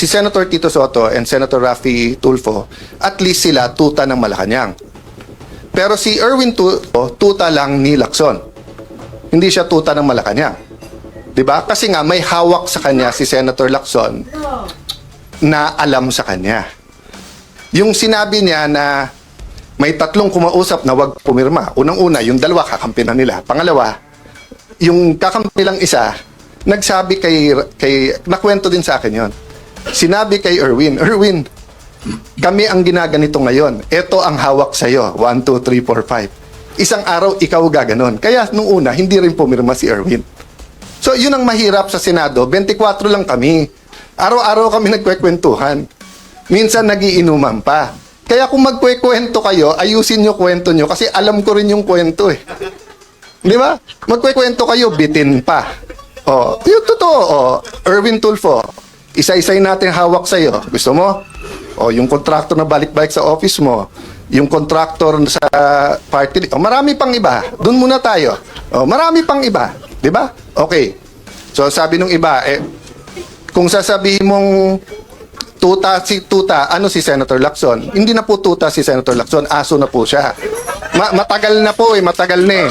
Si Senator Tito Soto and Senator Raffy Tulfo, at least sila tuta ng Malacanang. Pero si Erwin Tulfo, tuta lang ni Lacson. Hindi siya tuta ng Malacanang. 'Di ba? Kasi nga may hawak sa kanya si Senator Lacson na alam sa kanya. Yung sinabi niya na may tatlong kumausap na wag pumirma. Unang-una, yung dalawa kakampi na nila. Pangalawa, yung kakampi lang isa, nagsabi kay nakwento din sa akin yon. Sinabi kay Erwin, kami ang ginaganito ngayon. Ito ang hawak sa'yo. 1, 2, 3, 4, 5. Isang araw, ikaw gaganon. Kaya nung una, hindi rin pumirma si Erwin. So, yun ang mahirap sa Senado. 24 lang kami. Araw-araw kami nagkwekwentuhan. Minsan, nagiinuman pa. Kaya kung magkwekwento kayo, ayusin nyo kwento nyo. Kasi alam ko rin yung kwento eh. Di ba? Magkwekwento kayo, bitin pa. Oh, yung totoo. Oh, Erwin Tulfo, isa-isay natin hawak sa'yo. Gusto mo? O, yung kontraktor na balik-balik sa office mo. Yung kontraktor sa party. O, marami pang iba. Doon muna tayo. O, marami pang iba. Di ba? Okay. So, sabi nung iba, kung sasabihin mong tuta, ano si Senator Lacson? Hindi na po tuta si Senator Lacson. Aso na po siya. Matagal na po matagal na eh.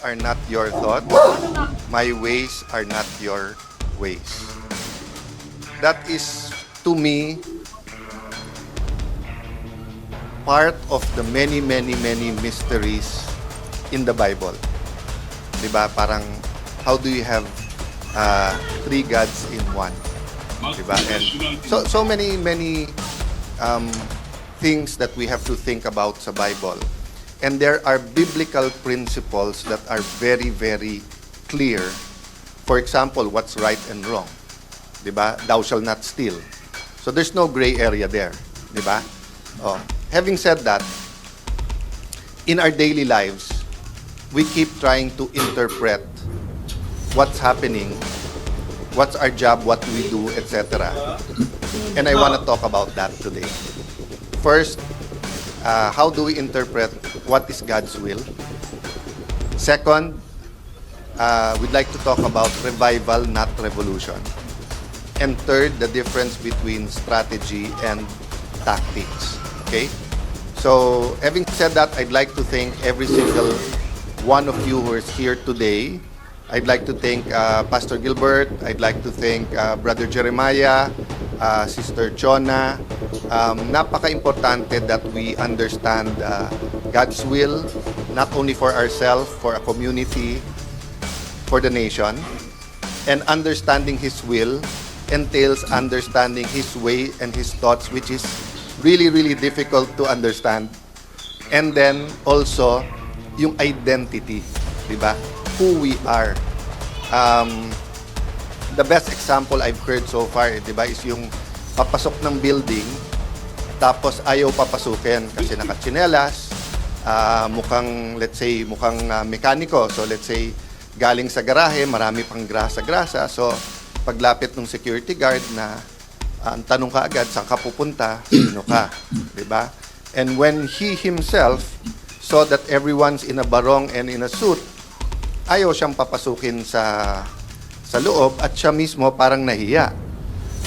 Are not your thoughts, my ways are not your ways. That is, to me, part of the many mysteries in the Bible. Diba? Parang, how do you have three gods in one? Diba? And so many things that we have to think about sa Bible. And there are biblical principles that are very clear. For example, what's right and wrong. Diba? Thou shalt not steal. So there's no gray area there. Diba? Oh. Having said that, in our daily lives, we keep trying to interpret what's happening, what's our job, what we do, etc. And I want to talk about that today. First, how do we interpret what is God's will? Second, we'd like to talk about revival, not revolution. And third, the difference between strategy and tactics. Okay? So, having said that, I'd like to thank every single one of you who is here today. I'd like to thank Pastor Gilbert. I'd like to thank Brother Jeremiah, Sister Chona. Napaka-importante that we understand God's will, not only for ourselves, for a community, for the nation. And understanding His will entails understanding His way and His thoughts, which is really difficult to understand. And then also, yung identity, di ba? Who we are. The best example I've heard so far, di ba, is yung papasok ng building, tapos ayaw papasukin kasi nakatsinelas, mukhang, let's say, mekaniko. So, let's say, galing sa garahe, marami pang grasa-grasa. So, paglapit ng security guard na ang tanong ka agad, saan ka pupunta, sino ka, di ba? And when he himself saw that everyone's in a barong and in a suit, ayaw siyang papasukin sa loob at siya mismo parang nahiya.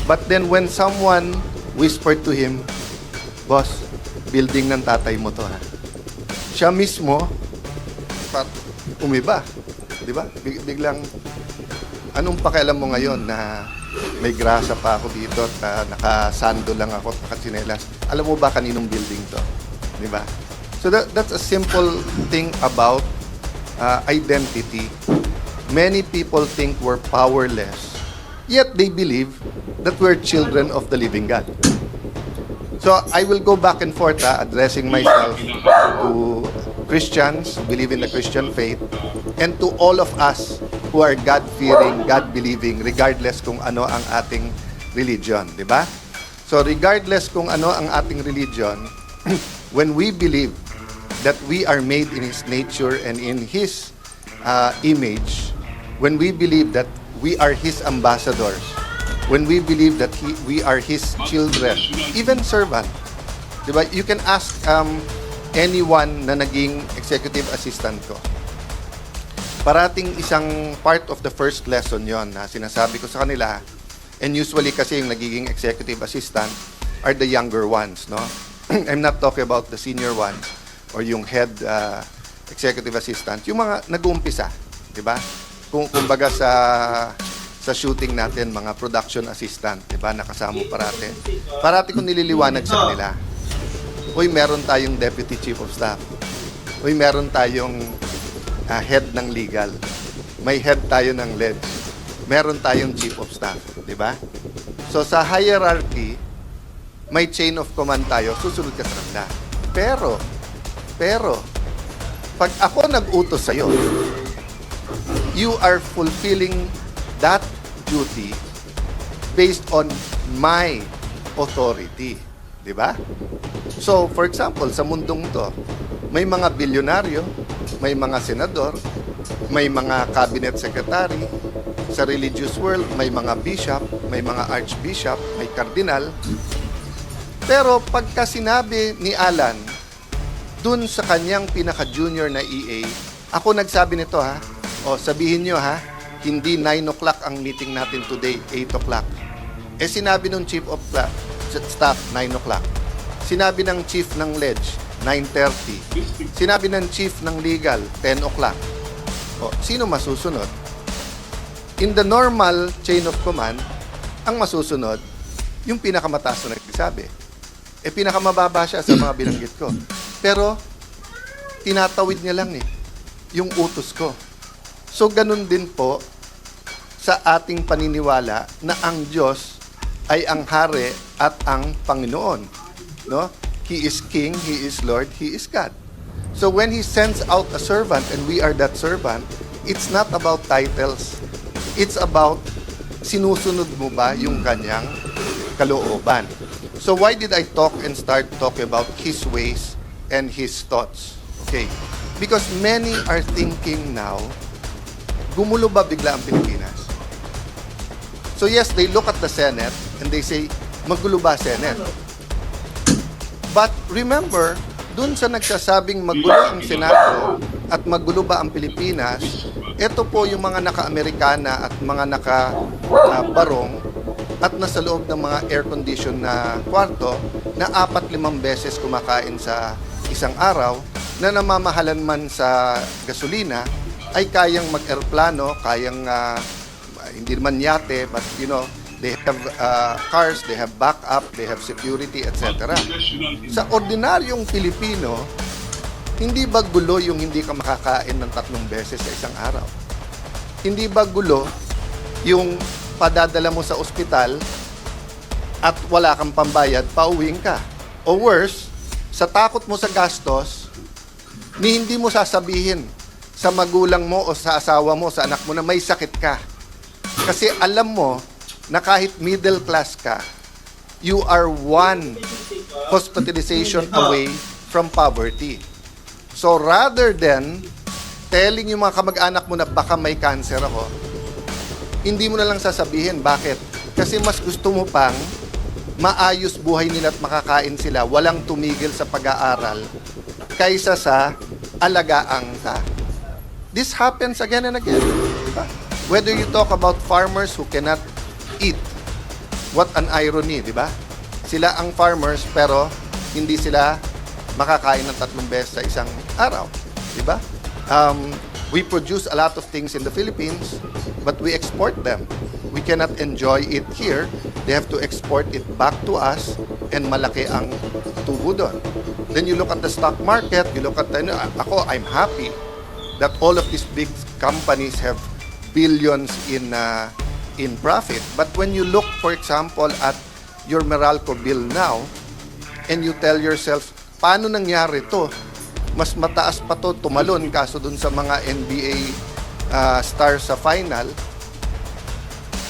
But then when someone whispered to him, "Boss, building ng tatay mo to, ha?" Siya mismo umiba, di ba? Biglang, anong pakialam mo ngayon na may grasa pa ako dito at nakasando lang ako, nakatsinelas? Alam mo ba kaninong building to? Di ba? So that's a simple thing about identity. Many people think we're powerless, yet they believe that we're children of the living God. So I will go back and forth addressing myself to Christians who believe in the Christian faith and to all of us who are God-fearing, God-believing, regardless kung ano ang ating religion, di ba? So regardless kung ano ang ating religion, when we believe that we are made in His nature and in His image, when we believe that we are His ambassadors, when we believe that we are His children, even servant, diba? You can ask anyone na naging executive assistant ko. parating isang part of the first lesson yon na sinasabi ko sa kanila, and usually kasi yung nagiging executive assistant are the younger ones, no? I'm not talking about the senior ones or yung head executive assistant, yung mga nag-uumpisa, di ba? Kumbaga sa shooting natin, mga production assistant, di ba? Nakasama parate. Parati ko nililiwanag sa kanila. Uy, meron tayong deputy chief of staff. Uy, meron tayong head ng legal. May head tayo ng lead. Meron tayong chief of staff, di ba? So sa hierarchy, may chain of command tayo, susunod ka sa kanila. Pero, pag ako nag-utos sa'yo, you are fulfilling that duty based on my authority. Di ba? So, for example, sa mundong to, may mga bilyonaryo, may mga senador, may mga cabinet secretary. Sa religious world, may mga bishop, may mga archbishop, may kardinal. Pero pagka sinabi ni Alan, dun sa kanyang pinaka-junior na EA, ako nagsabi nito ha, o sabihin nyo ha, hindi 9 o'clock ang meeting natin today, 8 o'clock. Eh sinabi ng chief of staff, 9 o'clock. Sinabi ng chief ng ledge, 9:30. Sinabi ng chief ng legal, 10 o'clock. O, sino masusunod? In the normal chain of command, ang masusunod, yung pinakamataas na nagsabi. Eh, pinakamababa siya sa mga binanggit ko. Pero, tinatawid niya lang yung utos ko. So, ganun din po sa ating paniniwala na ang Diyos ay ang hari at ang Panginoon. No? He is King, He is Lord, He is God. So, when He sends out a servant and we are that servant, it's not about titles. It's about sinusunod mo ba yung kanyang kalooban. So why did I talk and start talking about His ways and His thoughts? Okay. Because many are thinking now, gumulo ba bigla ang Pilipinas? So yes, they look at the Senate and they say, magulo ba Senate? But remember, dun sa nagsasabing magulo ang Senado at magulo ba ang Pilipinas, ito po yung mga naka-Amerikana at mga naka-barong at nasa loob ng mga air-condition na kwarto na 4-5 beses kumakain sa isang araw, na namamahalan man sa gasolina, ay kayang mag-aeroplano, kayang hindi naman yate, but you know, they have cars, they have backup, they have security, etc. Sa ordinaryong Pilipino, hindi ba gulo yung hindi ka makakain ng 3 beses sa isang araw? Hindi ba gulo yung padadala mo sa ospital at wala kang pambayad, pauwiin ka? O worse, sa takot mo sa gastos, ni hindi mo sasabihin sa magulang mo o sa asawa mo, sa anak mo na may sakit ka. Kasi alam mo na kahit middle class ka, you are one hospitalization away from poverty. So rather than telling yung mga kamag-anak mo na baka may cancer ako, hindi mo na lang sasabihin. Bakit? Kasi mas gusto mo pang maayos buhay nila at makakain sila, walang tumigil sa pag-aaral, kaysa sa alagaang ka. This happens again and again. Diba? Whether you talk about farmers who cannot eat, what an irony, di ba? Sila ang farmers pero hindi sila makakain ng 3 beses sa isang araw, di ba? We produce a lot of things in the Philippines, but we export them. We cannot enjoy it here. They have to export it back to us, and malaki ang tubo doon. Then you look at the stock market, you look at I'm happy that all of these big companies have billions in profit. But when you look, for example, at your Meralco bill now, and you tell yourself, paano nangyari to? Mas mataas pa to, tumalon, kaso dun sa mga NBA stars sa final.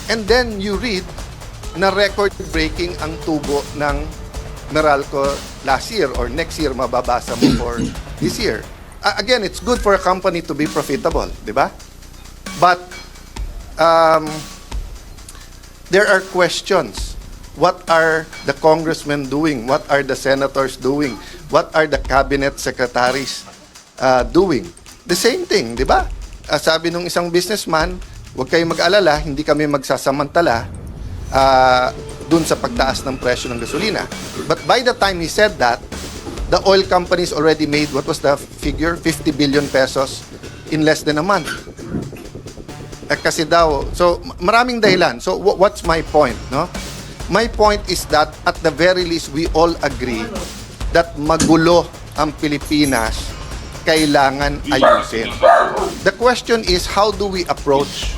And then you read na record-breaking ang tubo ng Meralco last year or next year, mababasa mo for this year. Again, it's good for a company to be profitable, di ba? But there are questions. What are the congressmen doing? What are the senators doing? What are the cabinet secretaries doing? The same thing, di ba? sabi nung isang businessman, huwag kayong mag-alala, hindi kami magsasamantala dun sa pagtaas ng presyo ng gasolina. But by the time he said that, the oil companies already made, what was the figure? 50 billion pesos in less than a month. Kasi daw, so maraming dahilan. So what's my point, no? My point is that at the very least, we all agree that magulo ang Pilipinas, kailangan ayusin. The question is, how do we approach?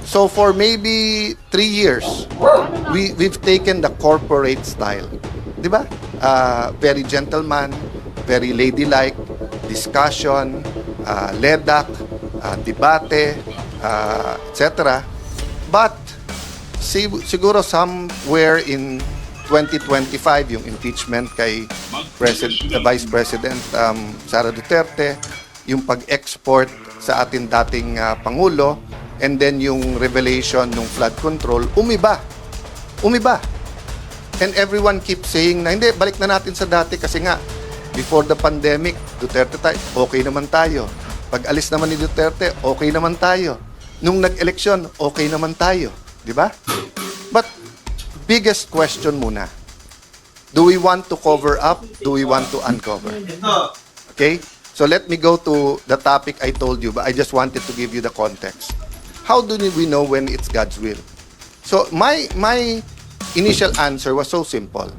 So for maybe 3 years, we've taken the corporate style. Di ba? Very gentleman, very ladylike, discussion, ledak, debate, etc. But siguro somewhere in 2025, yung impeachment kay Vice President Sara Duterte, yung pag-export sa ating dating Pangulo, and then yung revelation ng flood control, umiba. And everyone keeps saying na, hindi, balik na natin sa dati kasi nga, before the pandemic, Duterte tayo, okay naman tayo. Pag alis naman ni Duterte, okay naman tayo. Nung nag-eleksyon, okay naman tayo. Di ba? But, biggest question muna, do we want to cover up? Do we want to uncover? Okay? So let me go to the topic I told you, but I just wanted to give you the context. How do we know when it's God's will? So my initial answer was so simple.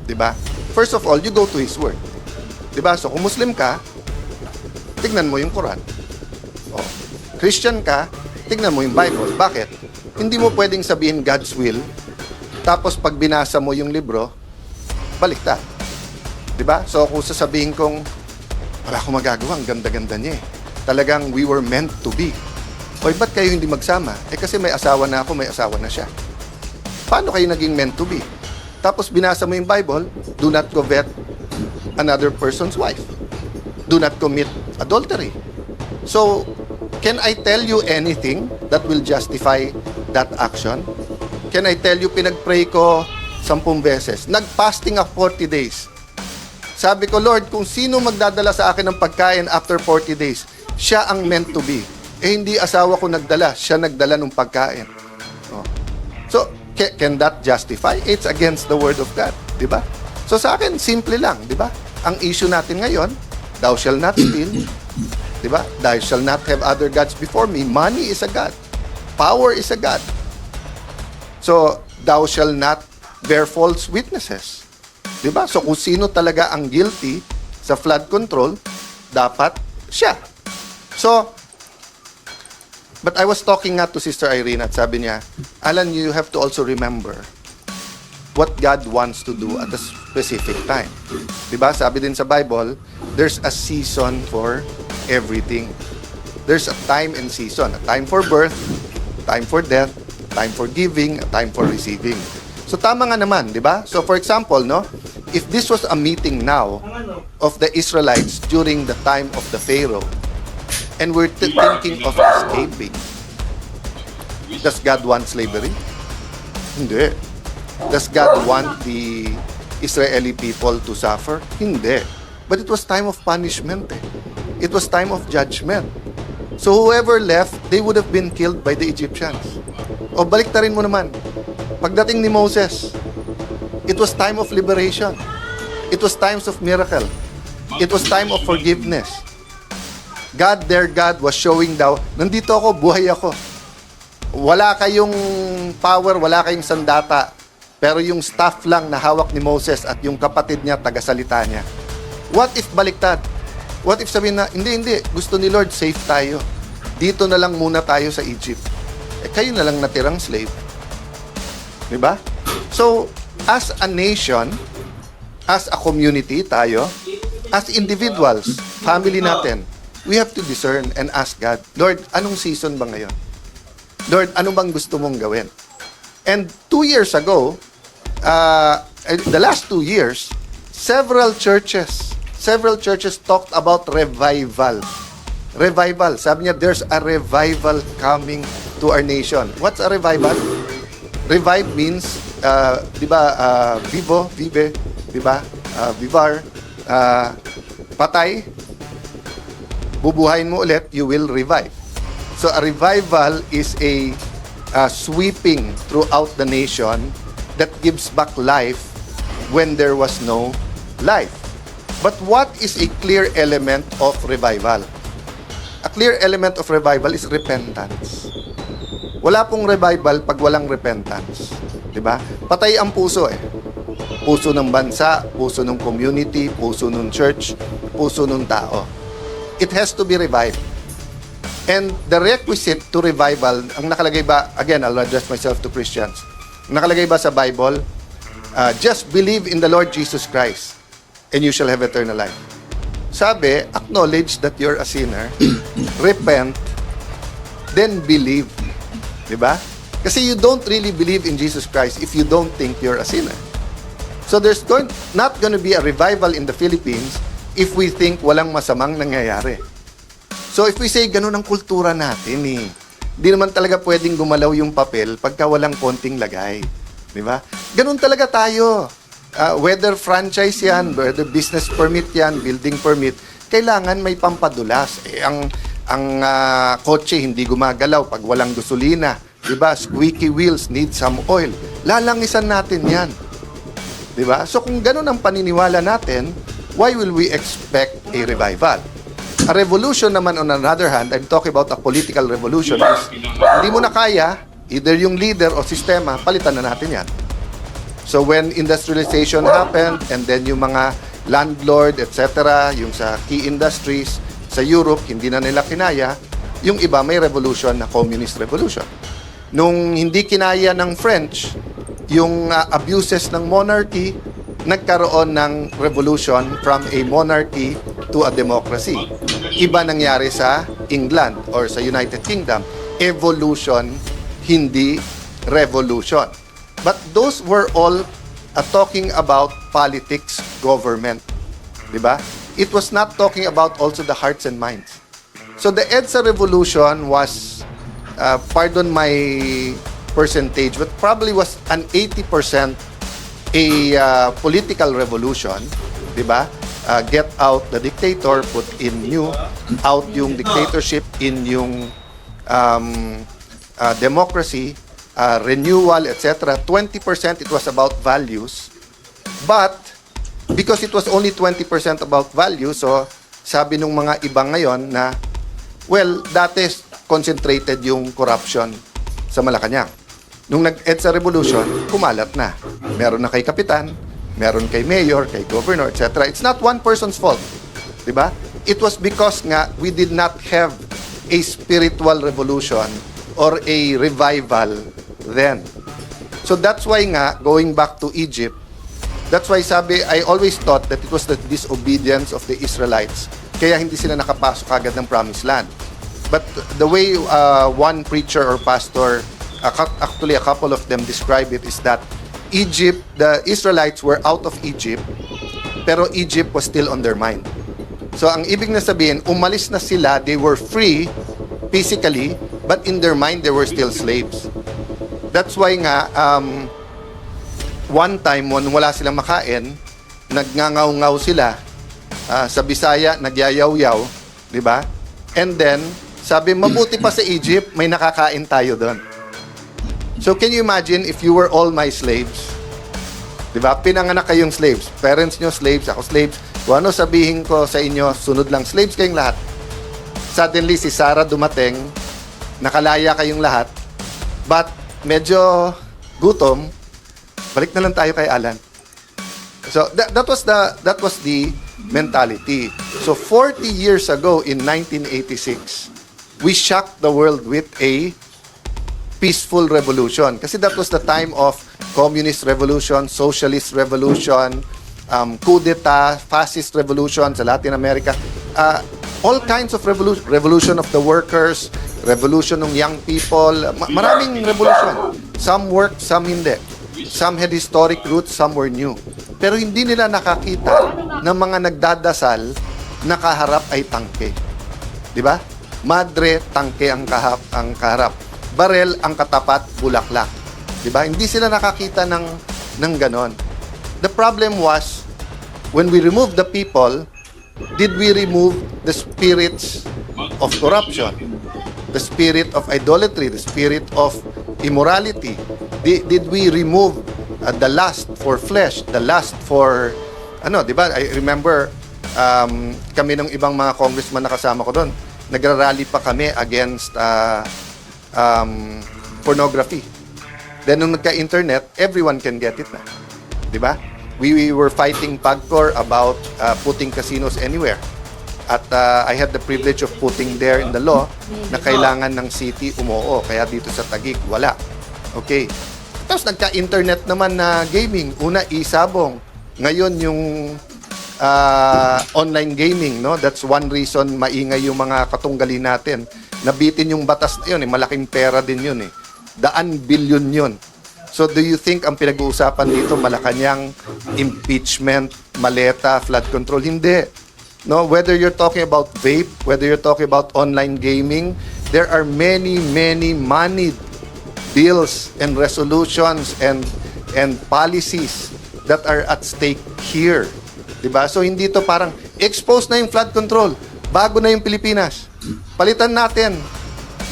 Diba? First of all, you go to His Word. Diba? So kung Muslim ka, tignan mo yung Quran. O, Christian ka, tignan mo yung Bible. Bakit? Hindi mo pwedeng sabihin God's will, tapos pag binasa mo yung libro, baliktad. Diba? So kung sasabihin kong, wala akong magagawa, ang ganda-ganda niya eh. Talagang we were meant to be. Oy, ba't kayo hindi magsama? Eh kasi may asawa na ako, may asawa na siya. Paano kayo naging meant to be? Tapos binasa mo yung Bible, do not covet another person's wife. Do not commit adultery. So, can I tell you anything that will justify that action? Can I tell you, pinag-pray ko 10 beses. Nag-fasting ako 40 days. Sabi ko, Lord, kung sino magdadala sa akin ng pagkain after 40 days, siya ang meant to be. Eh, hindi asawa ko nagdala. Siya nagdala ng pagkain. Oh. So, can that justify? It's against the word of God. Diba? So, sa akin, simple lang. Diba? Ang issue natin ngayon, thou shall not steal. Diba? Thou shall not have other gods before me. Money is a god. Power is a god. So, thou shall not bear false witnesses. Diba? So, kung sino talaga ang guilty sa flood control, dapat siya. So, but I was talking nga to Sister Irene at sabi niya, Alan, you have to also remember what God wants to do at a specific time. Diba? Sabi din sa Bible, there's a season for everything. There's a time and season. A time for birth, a time for death, a time for giving, a time for receiving. So tama nga naman, diba? So for example, no, if this was a meeting now of the Israelites during the time of the Pharaoh, and we're thinking of escaping, does God want slavery? Hindi. Does God want the Israeli people to suffer? Hindi. But it was time of punishment. It was time of judgment. So whoever left, they would have been killed by the Egyptians. O baliktarin mo naman. Pagdating ni Moses, it was time of liberation. It was times of miracle. It was time of forgiveness. God, their God, was showing daw, nandito ako, buhay ako. Wala kayong power, wala kayong sandata. Pero yung staff lang na hawak ni Moses at yung kapatid niya, tagasalita niya. What if baliktad? What if sabihin na, hindi, gusto ni Lord, safe tayo. Dito na lang muna tayo sa Egypt. Eh, kayo na lang natirang slave. Diba? So, as a nation, as a community, tayo, as individuals, family natin, we have to discern and ask God, Lord, anong season ba ngayon? Lord, ano bang gusto mong gawin? And 2 years ago, the last 2 years, several churches talked about revival. Revival. Sabi niya, there's a revival coming to our nation. What's a revival? Revive means, di ba, vive, di ba, vivar, patay, bubuhayin mo ulit, you will revive. So a revival is a sweeping throughout the nation that gives back life when there was no life. But what is a clear element of revival? A clear element of revival is repentance. Wala pong revival pag walang repentance. Diba? Patay ang puso eh. Puso ng bansa, puso ng community, puso ng church, puso ng tao. It has to be revived. And the requisite to revival, ang nakalagay ba, again, I'll address myself to Christians. Nakalagay ba sa Bible, just believe in the Lord Jesus Christ and you shall have eternal life. Sabi, acknowledge that you're a sinner, repent, then believe. Diba? Kasi you don't really believe in Jesus Christ if you don't think you're a sinner. So there's not going to be a revival in the Philippines if we think walang masamang nangyayari. So if we say ganun ang kultura natin di naman talaga pwedeng gumalaw yung papel pagka walang konting lagay. Di ba? Ganun talaga tayo. Whether franchise yan, whether business permit yan, building permit, kailangan may pampadulas. Ang kotse hindi gumagalaw pag walang gasolina. Di ba? Squeaky wheels need some oil. Lalangisan natin yan. Di ba? So kung ganun ang paniniwala natin, why will we expect a revival? A revolution naman, on another hand, I'm talking about a political revolution, is hindi mo na kaya, either yung leader o sistema, palitan na natin yan. So when industrialization happened, and then yung mga landlord, etc., yung sa key industries, sa Europe, hindi na nila kinaya, yung iba may revolution na communist revolution. Nung hindi kinaya ng French, yung abuses ng monarchy, nagkaroon ng revolution from a monarchy to a democracy. Iba nangyari sa England or sa United Kingdom. Evolution, hindi revolution. But those were all talking about politics, government. Diba? It was not talking about also the hearts and minds. So the EDSA revolution was, pardon my percentage, but probably was an 80% a political revolution, di ba? Get out the dictator, put in out yung dictatorship, in yung democracy, renewal, etc. 20% it was about values. But because it was only 20% about values, so sabi nung mga iba ngayon na, well, dati concentrated yung corruption sa Malacanang. Nung nag-EDSA revolution, kumalat na. Meron na kay kapitan, meron kay mayor, kay governor, etc. It's not one person's fault. Diba? It was because nga we did not have a spiritual revolution or a revival then. So that's why nga, going back to Egypt, that's why sabi, I always thought that it was the disobedience of the Israelites. Kaya hindi sila nakapasok agad ng promised land. But the way one preacher or pastor, actually a couple of them describe it, is that Egypt, the Israelites were out of Egypt, pero Egypt was still on their mind. So ang ibig na sabihin, umalis na sila, they were free physically, but in their mind they were still slaves. That's why nga, one time when wala silang makain, nagngangaw-ngaw sila, sa Bisaya, nagyayaw-yaw, di ba? And then, sabi, mabuti pa sa Egypt, may nakakain tayo doon. So can you imagine if you were all my slaves? Diba? Pinanganak kayong slaves. Parents nyo slaves, ako slaves. Kung ano sabihin ko sa inyo, sunod lang. Slaves kayong lahat. Suddenly, si Sarah dumating, nakalaya kayong lahat, but medyo gutom, balik na lang tayo kay Alan. So that was the mentality. So 40 years ago in 1986, we shocked the world with a peaceful revolution. Kasi that was the time of communist revolution, socialist revolution, coup d'etat, fascist revolution sa Latin America. All kinds of revolution. Revolution of the workers, revolution ng young people. Maraming revolution. Some worked, some hindi. Some had historic roots, some were new. Pero hindi nila nakakita ng mga nagdadasal na kaharap ay tangke. Di ba? Madre, tangke ang kaharap. Barel ang katapat, bulaklak. Diba? Hindi sila nakakita ng ganon. The problem was, when we removed the people, did we remove the spirits of corruption? the spirit of idolatry, the spirit of immorality? Did we remove the lust for flesh, the lust for, di ba? I remember, kami ng ibang mga congressman na kasama ko doon, nagrarally pa kami against pornography. Then nung nagka-internet, everyone can get it na. Di ba? We were fighting PAGCOR about putting casinos anywhere. At I had the privilege of putting there in the law na kailangan ng city umoo. Kaya dito sa Taguig, wala. Okay. Tapos nagka-internet naman na gaming. Una, isabong. Ngayon, yung online gaming, no? That's one reason maingay yung mga katunggali natin. Nabitin yung batas na yun. Malaking pera din yun. Daan bilyon yun. So do you think ang pinag-uusapan dito Malacanang, impeachment, maleta, flood control? Hindi. No, whether you're talking about vape, whether you're talking about online gaming, there are many moneyed bills and resolutions and policies that are at stake here. 'Di ba? So hindi to parang expose na yung flood control. Bago na yung Pilipinas. Palitan natin.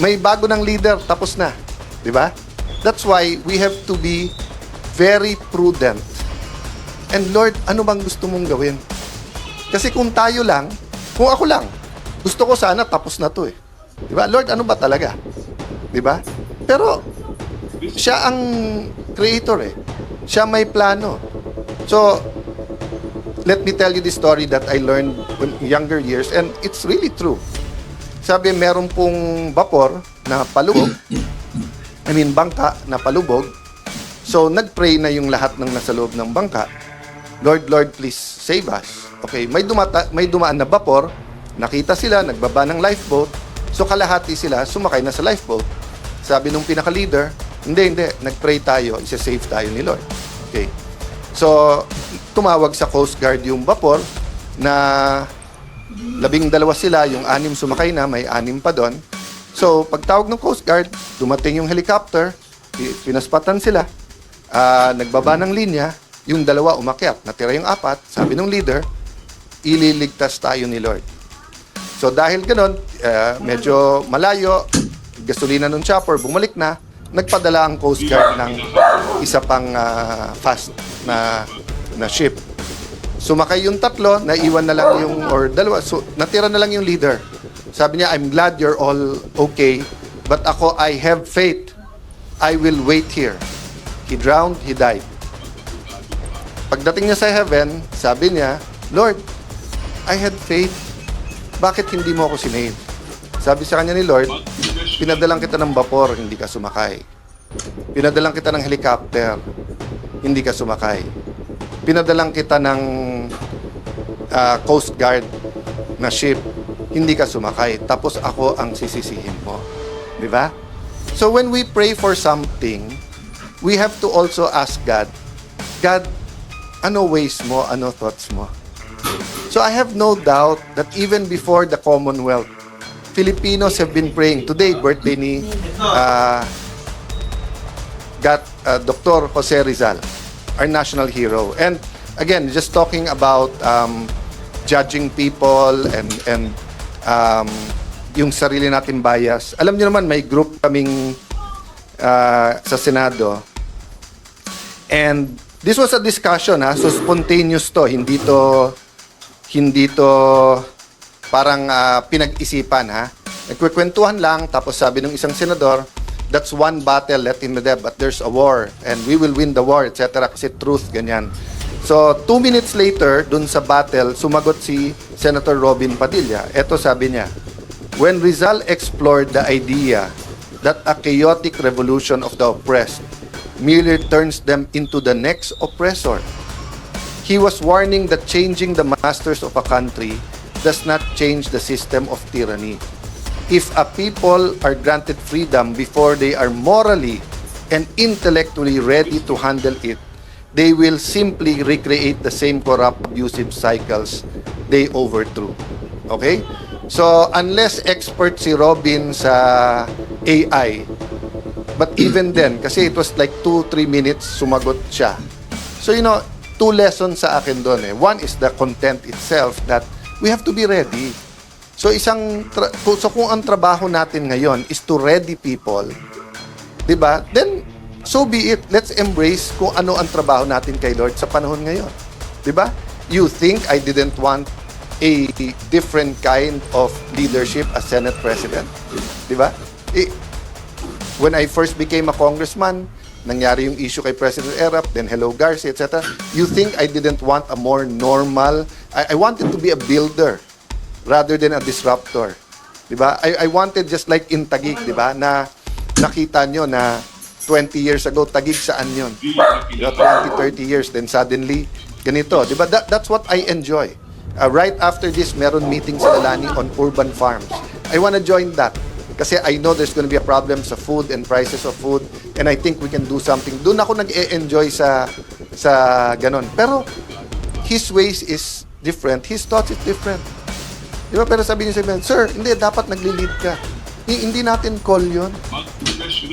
May bago ng leader, tapos na. 'Di ba? That's why we have to be very prudent. And Lord, ano bang gusto mong gawin? Kasi kung tayo lang, kung ako lang, gusto ko sana tapos na to eh. Di ba? Lord, ano ba talaga? Di ba? Pero, siya ang creator eh. Siya may plano. So, let me tell you the story that I learned in younger years and it's really true. Sabi, meron pong vapor na palubog, bangka na palubog. So, nag-pray na yung lahat ng nasa loob ng bangka. Lord, please save us. Okay, may dumaan na vapor, nakita sila, nagbaba ng lifeboat, so kalahati sila, sumakay na sa lifeboat. Sabi nung pinaka-leader, hindi, nag-pray tayo, isa-save tayo ni Lord. Okay. So, tumawag sa Coast Guard yung vapor na 12 sila, yung 6 sumakay na, may 6 pa doon. So, pagtawag ng Coast Guard, dumating yung helicopter, pinaspatan sila, nagbaba ng linya, yung 2 umakyat, natira yung 4, sabi ng leader, ililigtas tayo ni Lord. So dahil ganon, medyo malayo, gasolina ng chopper, bumalik na, nagpadala ang Coast Guard ng isa pang fast na ship. Sumakay yung 3, naiwan na lang yung, or 2, so natira na lang yung leader. Sabi niya, I'm glad you're all okay, but ako, I have faith. I will wait here. He drowned, he died. Pagdating niya sa heaven, sabi niya, Lord, I had faith. Bakit hindi mo ako sinave? Sabi sa kanya ni Lord, pinadalang kita ng vapor, hindi ka sumakay. Pinadalang kita ng helicopter, hindi ka sumakay. Pinadalang kita ng Coast Guard na ship, hindi ka sumakay. Tapos ako ang sisisihin mo. Di ba? So when we pray for something, we have to also ask God, ano ways mo, ano thoughts mo? So I have no doubt that even before the Commonwealth, Filipinos have been praying. Today, birthday ni Dr. Jose Rizal, our national hero. And again, just talking about judging people and yung sarili natin bias. Alam niyo naman, may group kaming sa Senado. And this was a discussion, so spontaneous to, hindi to parang pinag-isipan, Nagkukwentuhan lang, tapos sabi ng isang senador, that's one battle, let him live, but there's a war, and we will win the war, etc. Kasi truth, ganyan. So, 2 minutes later, dun sa battle, sumagot si Senator Robin Padilla. Ito sabi niya, when Rizal explored the idea that a chaotic revolution of the oppressed merely turns them into the next oppressor, he was warning that changing the masters of a country does not change the system of tyranny. If a people are granted freedom before they are morally and intellectually ready to handle it, they will simply recreate the same corrupt, abusive cycles they overthrew. Okay? So, unless expert si Robin sa AI, but even then, kasi it was like 2-3 minutes, sumagot siya. So, 2 lessons sa akin doon. One is the content itself that we have to be ready. So kung ang trabaho natin ngayon is to ready people, 'di ba? Then so be it. Let's embrace kung ano ang trabaho natin kay Lord sa panahon ngayon. 'Di ba? You think I didn't want a different kind of leadership as Senate President? 'Di ba? When I first became a congressman, nangyari yung issue kay President Erap, then hello Garcia, etc. You think I didn't want a more normal, I wanted to be a builder rather than a disruptor. 'Di ba? I wanted just like in Taguig, 'di ba? Na nakita nyo na 20 years ago Taguig saan 'yon? 20, 30 years then suddenly ganito, 'di ba? That's what I enjoy. Right after this, meron meeting sa Lalani on urban farms. I wanna join that kasi I know there's gonna be a problem sa food and prices of food, and I think we can do something. Doon ako nag-e-enjoy sa ganon. Pero his ways is different. His thoughts is different. Di ba? Pero sabi niya sa akin, sir, hindi, dapat nagli-lead ka. Hindi natin call yon.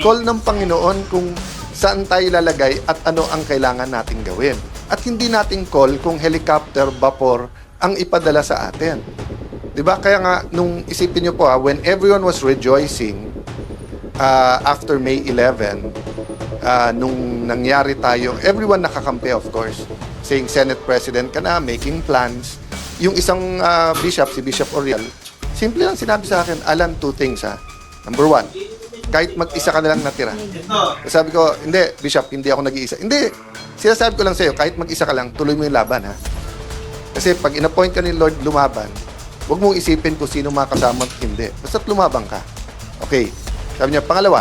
Call ng Panginoon kung saan tayo lalagay at ano ang kailangan nating gawin. At hindi natin call kung helicopter, vapor ang ipadala sa atin. Di ba? Kaya nga, nung isipin niyo po, when everyone was rejoicing after May 11, nung nangyari tayo, everyone nakakampi, of course, saying Senate President ka na, making plans. Yung isang bishop, si Bishop Oriel, simple lang sinabi sa akin, Alan, two things ha. Number one, kahit mag-isa ka na lang natira. Sabi ko, hindi, Bishop, hindi ako nag-iisa. Hindi, sinasabi ko lang sa'yo, kahit mag-isa ka lang, tuloy mo yung laban ha. Kasi pag in-appoint ka ni Lord lumaban, huwag mong isipin kung sino mga kasama at hindi. Basta't lumabang ka. Okay. Sabi niya, pangalawa,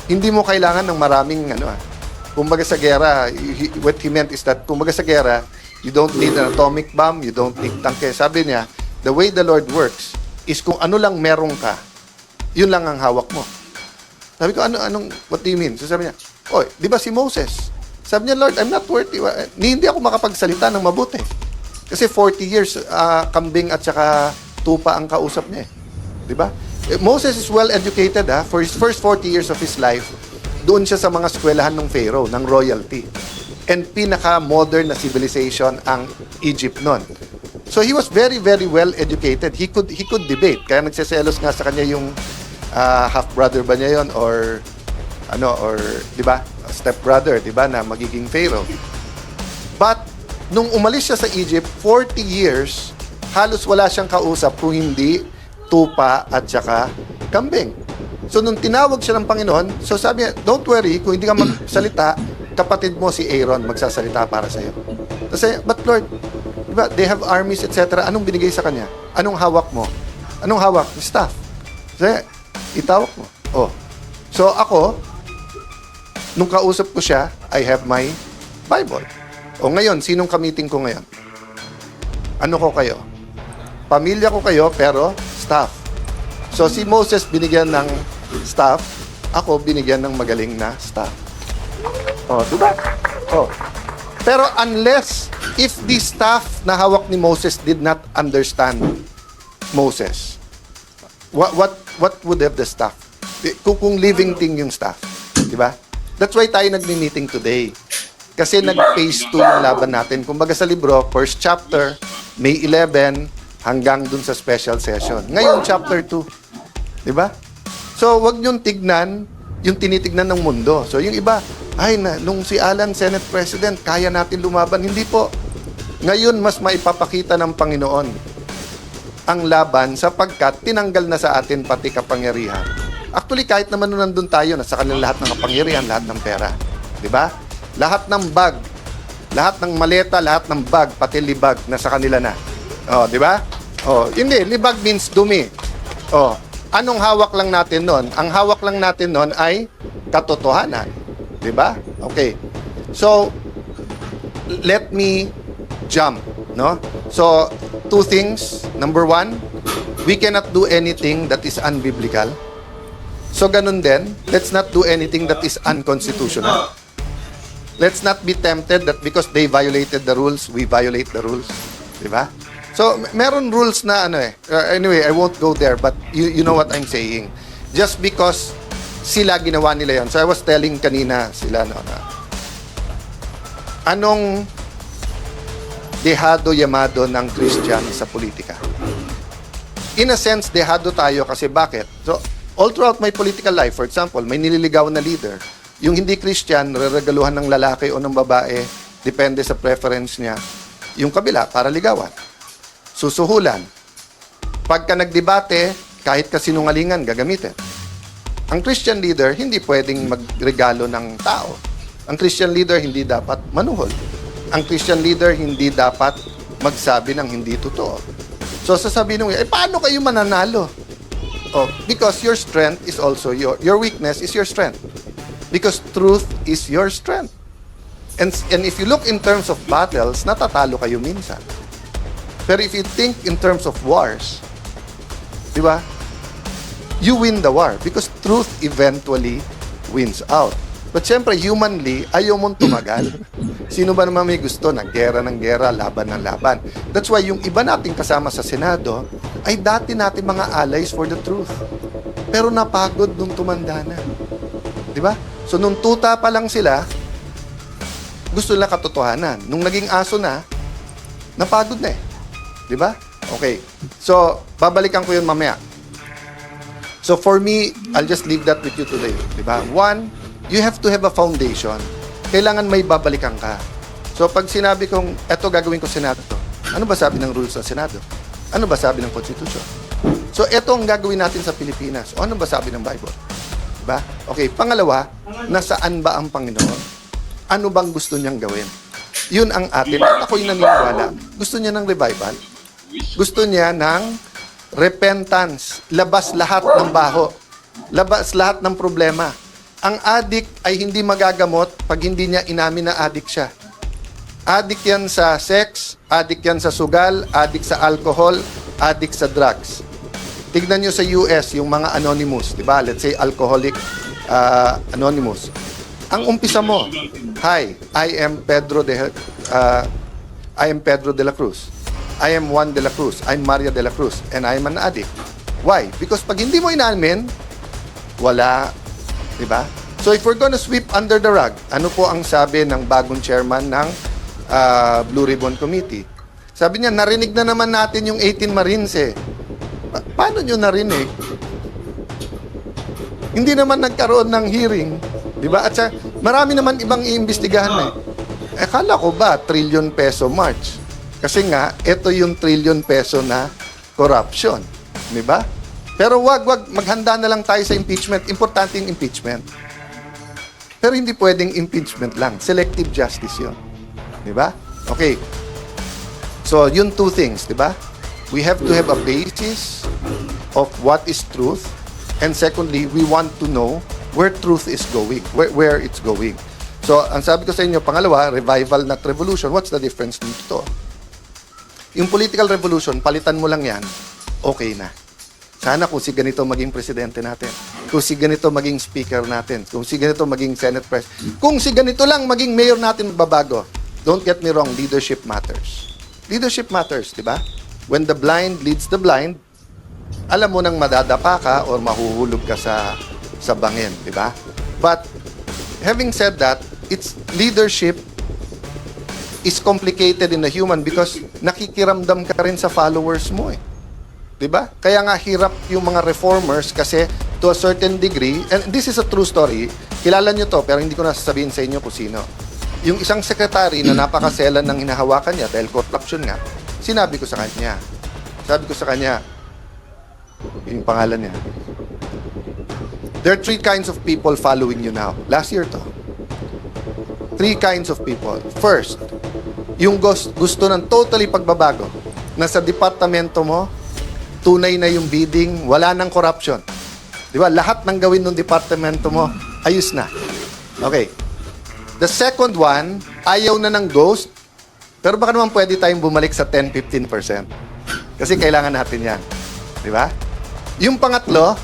hindi mo kailangan ng maraming kumbaga sa gera, what he meant is that kumbaga sa gera, you don't need an atomic bomb, you don't need tangke. Sabi niya, the way the Lord works is kung ano lang meron ka, yun lang ang hawak mo. Sabi ko, what do you mean? So sabi niya, oy, di ba si Moses? Sabi niya, Lord, I'm not worthy. Hindi ako makapagsalita ng mabuti. Kasi 40 years, kambing at saka tupa ang kausap niya. Di ba? Moses is well educated for his first 40 years of his life. Doon siya sa mga eskwelahan ng Pharaoh, ng royalty. And pinaka-modern na civilization ang Egypt noon. So he was very, very well educated. He could debate. Kaya nagseselos nga sa kanya yung half-brother ba niya yon or di ba? Step-brother, di ba, na magiging Pharaoh. But nung umalis siya sa Egypt, 40 years, halos wala siyang kausap kung hindi tupa at saka kambing. So nung tinawag siya ng Panginoon, so sabi niya, don't worry, kung hindi ka magsalita, kapatid mo si Aaron magsasalita para sa iyo. Kasi, but Lord, diba, they have armies, etc. Anong binigay sa kanya? Anong hawak mo? Anong hawak? Staff. Kasi, itawag mo. Oh. So ako, nung kausap ko siya, I have my Bible. O ngayon, sinong kamiting ko ngayon? Ano ko kayo? Pamilya ko kayo, pero staff. So si Moses binigyan ng staff, ako binigyan ng magaling na staff. Oh, diba? Oh. Pero unless if the staff na hawak ni Moses did not understand Moses, what would have the staff? Kung living thing yung staff, diba? That's why tayo nagmi-meeting today. Kasi nag-phase 2 yung laban natin. Kumbaga sa libro, first chapter, May 11, hanggang dun sa special session. Ngayon, chapter 2. Diba? So, wag niyong tignan yung tinitignan ng mundo. So, yung iba, nung si Alan, Senate President, kaya natin lumaban. Hindi po. Ngayon, mas maipapakita ng Panginoon ang laban sapagkat tinanggal na sa atin pati kapangyarihan. Actually, kahit naman nung nandun tayo, nasa kanila lahat ng kapangyarihan, lahat ng pera. Diba? Lahat ng bag, lahat ng maleta, lahat ng bag, pati libag, nasa kanila na. Oh, di ba? Oh, hindi, libag means dumi. Oh, anong hawak lang natin noon? Ang hawak lang natin noon ay katotohanan. Di ba? Okay. So, let me jump, no? So, two things. Number one, we cannot do anything that is unbiblical. So, ganun din, let's not do anything that is unconstitutional. Let's not be tempted that because they violated the rules, we violate the rules. Diba? So, meron rules na anyway, I won't go there, but you know what I'm saying. Just because sila ginawa nila yan. So, I was telling kanina sila, na anong dehado yamado ng Christian sa politika? in a sense, dehado tayo kasi bakit? So, all throughout my political life, for example, may nililigawan na leader. Yung hindi Christian, reregaluhan ng lalaki o ng babae, depende sa preference niya. Yung kabila, para ligawan. Susuhulan. Pagka nagdebate, kahit kasinungalingan, gagamitin. Ang Christian leader, hindi pwedeng magregalo ng tao. Ang Christian leader, hindi dapat manuhol. Ang Christian leader, hindi dapat magsabi ng hindi totoo. So, sasabihin nyo, paano kayo mananalo? Oh, because your strength is also your weakness is your strength. Because truth is your strength. And if you look in terms of battles, natatalo kayo minsan. Pero if you think in terms of wars, di ba? You win the war because truth eventually wins out. But syempre, humanly, ayaw mong tumagal. Sino ba naman may gusto ng gera, laban ng laban? That's why yung iba nating kasama sa Senado ay dati natin mga allies for the truth. Pero napagod nung tumanda na. Di ba? So, nung tuta pa lang sila, gusto nila katotohanan. Nung naging aso na, napagod na eh. Di ba? Okay. So, babalikan ko yun mamaya. So, for me, I'll just leave that with you today. Di ba? One, you have to have a foundation. Kailangan may babalikan ka. So, pag sinabi kong, eto gagawin ko Senado, ano ba sabi ng rules ng Senado? Ano ba sabi ng Constitution? So, eto ang gagawin natin sa Pilipinas. O ano ba sabi ng Bible? Diba? Okay, pangalawa, nasaan ba ang Panginoon? Ano bang gusto niyang gawin? Yun ang atin. At ako'y naniniwala. Gusto niya ng revival. Gusto niya ng repentance. Labas lahat ng baho. Labas lahat ng problema. Ang addict ay hindi magagamot pag hindi niya inamin na addict siya. Addict yan sa sex, addict yan sa sugal, addict sa alcohol, addict sa drugs. Tignan nyo sa US, yung mga anonymous, di ba? Let's say alcoholic anonymous. Ang umpisa mo, hi, I am Pedro de la Cruz. I am Juan de la Cruz. I'm Maria de la Cruz. And I am an addict. Why? Because pag hindi mo inamin, wala. Diba? So if we're gonna sweep under the rug, ano po ang sabi ng bagong chairman ng Blue Ribbon Committee? Sabi niya, narinig na naman natin yung 18 Marines eh. Paano nyo narinig? Hindi naman nagkaroon ng hearing. Diba? At sa, marami naman ibang iimbestigahan eh. Akala ko ba, trillion peso march? Kasi nga, ito yung trillion peso na corruption. Diba? Pero wag maghanda na lang tayo sa impeachment. Importante yung impeachment. Pero hindi pwedeng impeachment lang. Selective justice yun. Di ba? Okay. So, yun two things, di ba? We have to have a basis of what is truth. And secondly, we want to know where truth is going, where it's going. So, ang sabi ko sa inyo, pangalawa, revival not revolution. What's the difference dito? Yung political revolution, palitan mo lang yan, okay na. Sana kung si ganito maging presidente natin. Kung si ganito maging speaker natin. Kung si ganito maging Senate President. Kung si ganito lang maging mayor natin magbabago. Don't get me wrong, leadership matters. Leadership matters, di ba? When the blind leads the blind, alam mo nang madadapa ka or mahuhulog ka sa bangin, di ba? But having said that, it's leadership is complicated in a human because nakikiramdam ka rin sa followers mo eh. Diba? Kaya nga hirap yung mga reformers kasi to a certain degree, and this is a true story, kilala nyo to pero hindi ko na sasabihin sa inyo kung sino. Yung isang secretary na napakaselan ng hinahawakan niya dahil corruption nga, sinabi ko sa kanya, yung pangalan niya, there are 3 kinds of people following you now. Last year to. 3 kinds of people. First, yung gusto ng totally pagbabago, nasa departamento mo, tunay na yung bidding, wala nang corruption. Di ba? Lahat ng gawin ng departamento mo, ayos na. Okay. The second one, ayaw na ng ghost, pero baka naman pwede tayong bumalik sa 10-15%. Kasi kailangan natin yan. Di ba? Yung pangatlo,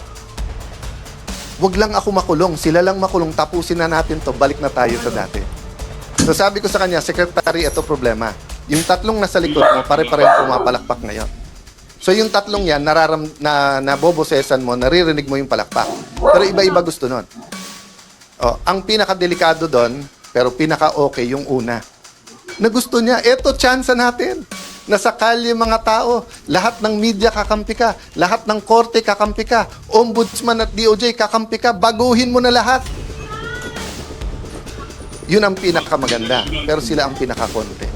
wag lang ako makulong, sila lang makulong, tapusin na natin to, balik na tayo sa dati. So sabi ko sa kanya, Secretary, ito problema. Yung tatlong nasa likod mo, pare-pareho pumapalakpak ngayon. So yung tatlong yan, nabobosesan mo, naririnig mo yung palakpak. Pero iba-iba gusto nun. Oh, ang pinakadelikado doon, pero pinaka-okay yung una. Na gusto niya, eto, chance natin. Nasa kalye mga tao. Lahat ng media kakampi ka. Lahat ng korte kakampi ka. Ombudsman at DOJ kakampi ka. Baguhin mo na lahat. Yun ang pinakamaganda. Pero sila ang pinakakonte.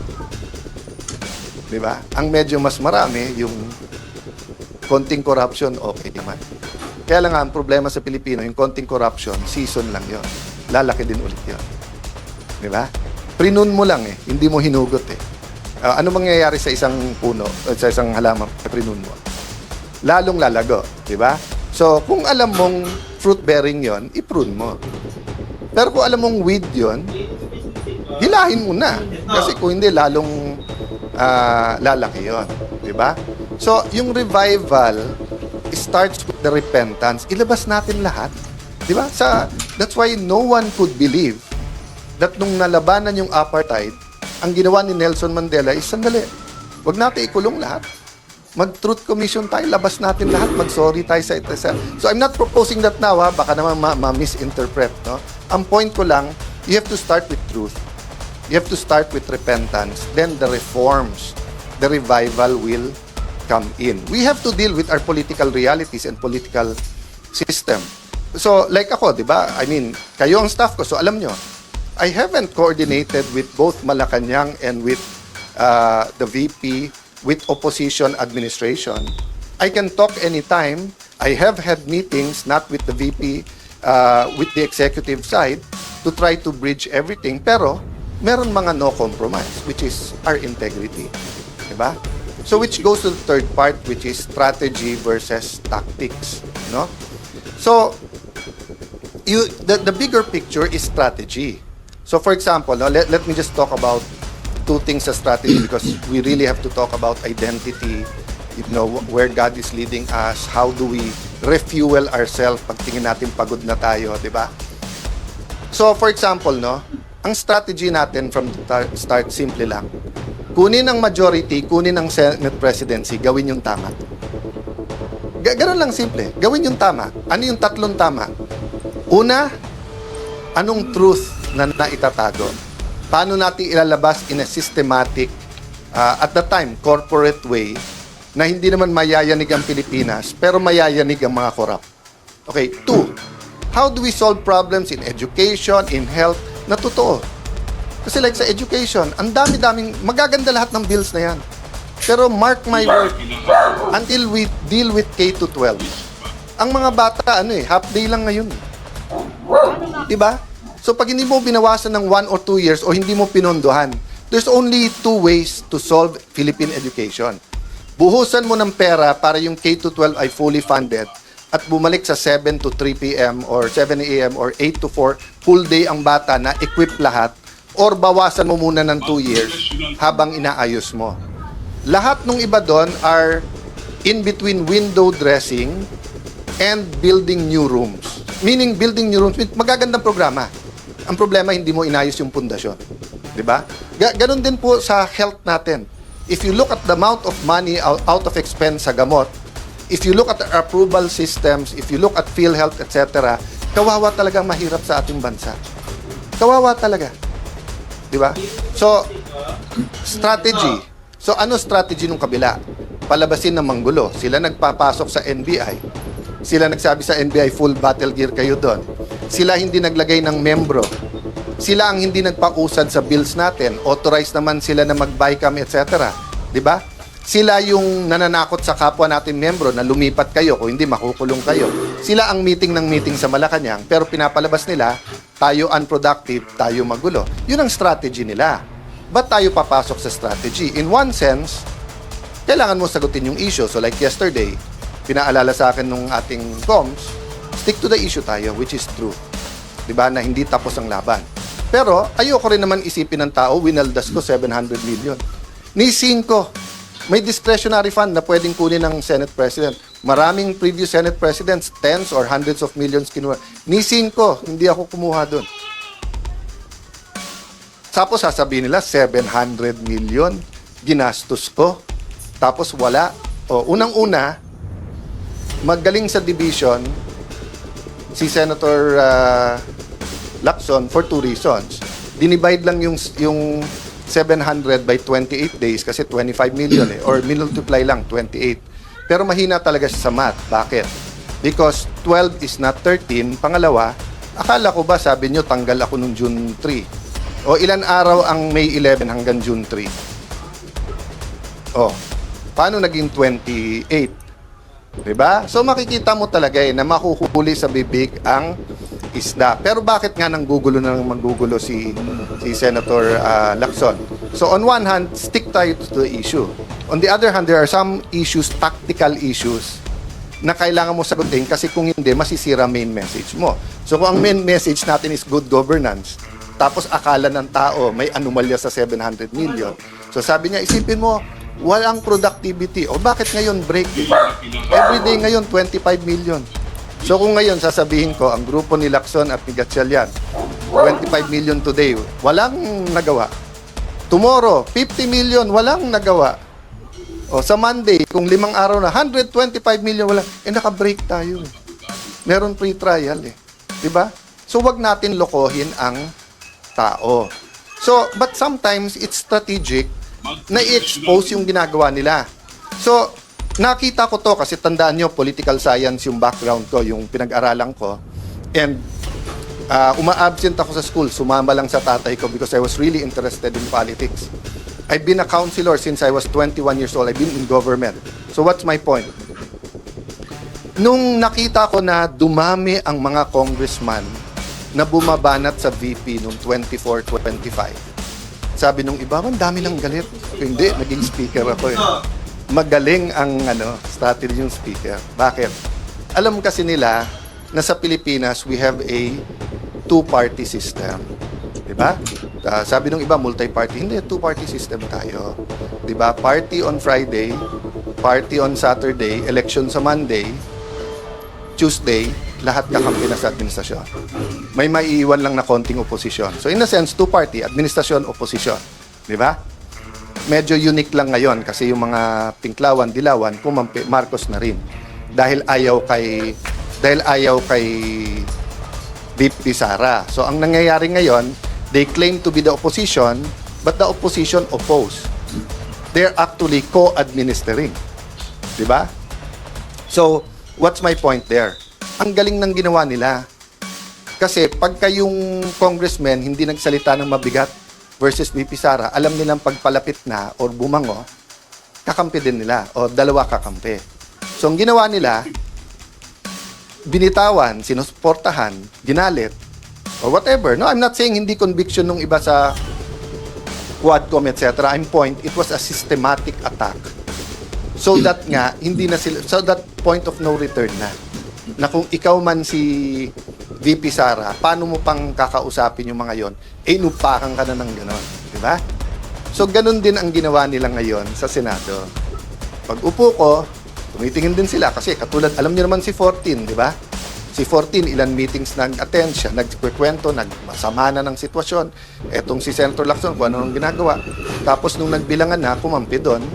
Di ba? Ang medyo mas marami, yung konting corruption, okay naman. Kaya lang nga, ang problema sa Pilipino, yung konting corruption, season lang yon. Lalaki din ulit yon. Di ba? Prinun mo lang eh, hindi mo hinugot eh. Ano mangyayari sa isang puno, sa isang halaman, prinun mo? Lalong lalago, di ba? So, kung alam mong fruit-bearing yon, i-prune mo. Pero kung alam mong weed yon, hilahin mo na. Kasi kung hindi, lalong lalaki yon. Di ba? So, yung revival starts with the repentance. Ilabas natin lahat. Di ba? That's why no one could believe that nung nalabanan yung apartheid, ang ginawa ni Nelson Mandela is, sandali, wag natin ikulong lahat. Mag-truth commission tayo, labas natin lahat, mag-sorry tayo sa isa. So I'm not proposing that now, ha? Baka naman ma-misinterpret. No? Ang point ko lang, you have to start with truth. You have to start with repentance. Then the reforms, the revival will come in. We have to deal with our political realities and political system. So, like ako, di ba? I mean, kayo ang staff ko, so alam nyo, I haven't coordinated with both Malacanang and with the VP, with opposition administration. I can talk anytime. I have had meetings, not with the VP, with the executive side, to try to bridge everything. Pero, meron mga no compromise, which is our integrity. Diba? So, which goes to the third part, which is strategy versus tactics. No? So, the bigger picture is strategy. So, for example, no, let me just talk about two things sa strategy because we really have to talk about identity, you know, where God is leading us, how do we refuel ourselves pag tingin natin pagod na tayo, di ba? So, for example, no, ang strategy natin from the start, simple lang. Kunin ang majority, kunin ang Senate presidency, gawin yung tama. Ganun lang simple. Gawin yung tama. Ano yung tatlong tama? Una, anong truth na naitatago? Paano natin ilalabas in a systematic, at the time, corporate way, na hindi naman mayayanig ang Pilipinas, pero mayayanig ang mga corrupt? Okay, two, how do we solve problems in education, in health, na totoo? Kasi like sa education, ang dami-daming, magaganda lahat ng bills na yan. Pero mark my word, until we deal with K-12, ang mga bata, half day lang ngayon. Diba? So pag hindi mo binawasan ng 1 or 2 years o hindi mo pinondohan, there's only two ways to solve Philippine education. Buhusan mo ng pera para yung K-12 ay fully funded at bumalik sa 7 to 3 p.m. or 7 a.m. or 8 to 4, full day ang bata na equip lahat, or bawasan mo muna ng 2 years habang inaayos mo. Lahat ng iba doon are in between window dressing and building new rooms. Meaning building new rooms, magagandang programa. Ang problema, hindi mo inayos yung pundasyon. Diba? Ganon din po sa health natin. If you look at the amount of money out of expense sa gamot, if you look at the approval systems, if you look at PhilHealth, etc., kawawa talaga mahirap sa ating bansa. Kawawa talaga. Diba? So, strategy. So, ano strategy nung kabila? Palabasin ng manggulo. Sila nagpapasok sa NBI. Sila nagsabi sa NBI, full battle gear kayo doon. Sila hindi naglagay ng membro. Sila ang hindi nagpausad sa bills natin. Authorized naman sila na mag-BICAM, etc. Diba? Sila yung nananakot sa kapwa natin membro na lumipat kayo, kung hindi makukulong kayo. Sila ang meeting ng meeting sa Malacanang, pero pinapalabas nila, tayo unproductive, tayo magulo. Yun ang strategy nila. Ba't tayo papasok sa strategy? In one sense, kailangan mo sagutin yung issue. So like yesterday, pinaalala sa akin nung ating comms, stick to the issue tayo, which is true. Diba? Na hindi tapos ang laban. Pero, ayoko rin naman isipin ng tao, winaldas ko 700 million. Nisin ko, may discretionary fund na pwedeng kunin ng Senate President. Maraming previous Senate Presidents, tens or hundreds of millions kinuha. Nisin ko, hindi ako kumuha doon. Tapos sasabihin nila, 700 million, ginastos ko. Tapos wala. O, unang-una, magaling sa division, si Senator Lacson for two reasons. Dinivide lang yung 700 by 28 days kasi 25 million or multiply lang 28. Pero mahina talaga siya sa math. Bakit? Because 12 is not 13. Pangalawa, akala ko ba sabi nyo tanggal ako nung June 3? O ilan araw ang May 11 hanggang June 3? O, paano naging 28? Diba? So makikita mo talaga na makuhuli sa bibig ang isda. Pero bakit nga nanggugulo na manggugulo si Senator Lacson? So on one hand, stick tayo to the issue. On the other hand, there are some issues, tactical issues, na kailangan mo sagutin kasi kung hindi, masisira main message mo. So kung ang main message natin is good governance, tapos akala ng tao may anomalya sa 700 million. So sabi niya, isipin mo, walang productivity. O bakit ngayon break? Everyday ngayon, 25 million. So kung ngayon sasabihin ko, ang grupo ni Lacson at ni Gatchalian, 25 million today, walang nagawa. Tomorrow, 50 million, walang nagawa. O sa Monday, kung 5 araw na, 125 million, wala. Naka-break tayo. Meron free trial Diba? So wag natin lokohin ang tao. So, but sometimes it's strategic na i-expose yung ginagawa nila. So, nakita ko to kasi tandaan nyo, political science yung background ko, yung pinag-aralan ko. And uma-absent ako sa school, sumama lang sa tatay ko because I was really interested in politics. I've been a counselor since I was 21 years old. I've been in government. So what's my point? Nung nakita ko na dumami ang mga congressman na bumabanat sa VP noong 24-25, sabi nung iba, man dami ng galit. Hindi, naging speaker ako Magaling ang strategy yung speaker. Bakit? Alam kasi nila na sa Pilipinas, we have a two-party system. Diba? Sabi nung iba, multi-party. Hindi, two-party system tayo. Diba? Party on Friday, party on Saturday, election sa Monday, Tuesday, lahat kakampi na sa administrasyon. May maiiwan lang na konting oposisyon. So in a sense, two-party, administrasyon, oposisyon. Di ba? Medyo unique lang ngayon kasi yung mga Pinklawan, Dilawan, kumampi, Marcos na rin. Dahil ayaw kay VP Sara. So ang nangyayari ngayon, they claim to be the opposition, but the opposition oppose. They're actually co-administering. Di ba? So, what's my point there? Ang galing ng ginawa nila. Kasi pagka yung congressman hindi nagsalita ng mabigat versus VP Sara, alam nilang pagpalapit na or bumango, kakampi din nila o dalawa kakampi. So ang ginawa nila, binitawan, sinusuportahan, ginalit, or whatever. No, I'm not saying hindi conviction ng iba sa Quadcom, etc. I'm point, it was a systematic attack. So that nga, hindi na sila, so that point of no return na kung ikaw man si VP Sara, paano mo pang kakausapin yung mga yon? Inupakan ka na ng gano'n. Di ba? So, ganun din ang ginawa nila ngayon sa Senado. Pag upo ko, tumitingin din sila kasi katulad, alam niyo naman si 14, di ba? Si 14, ilan meetings nag-attend siya, nagkikwento, nagmasama na ng sitwasyon. Etong si Senator Lacson, kung ano nang ginagawa. Tapos nung nagbilangan na, kumampi doon,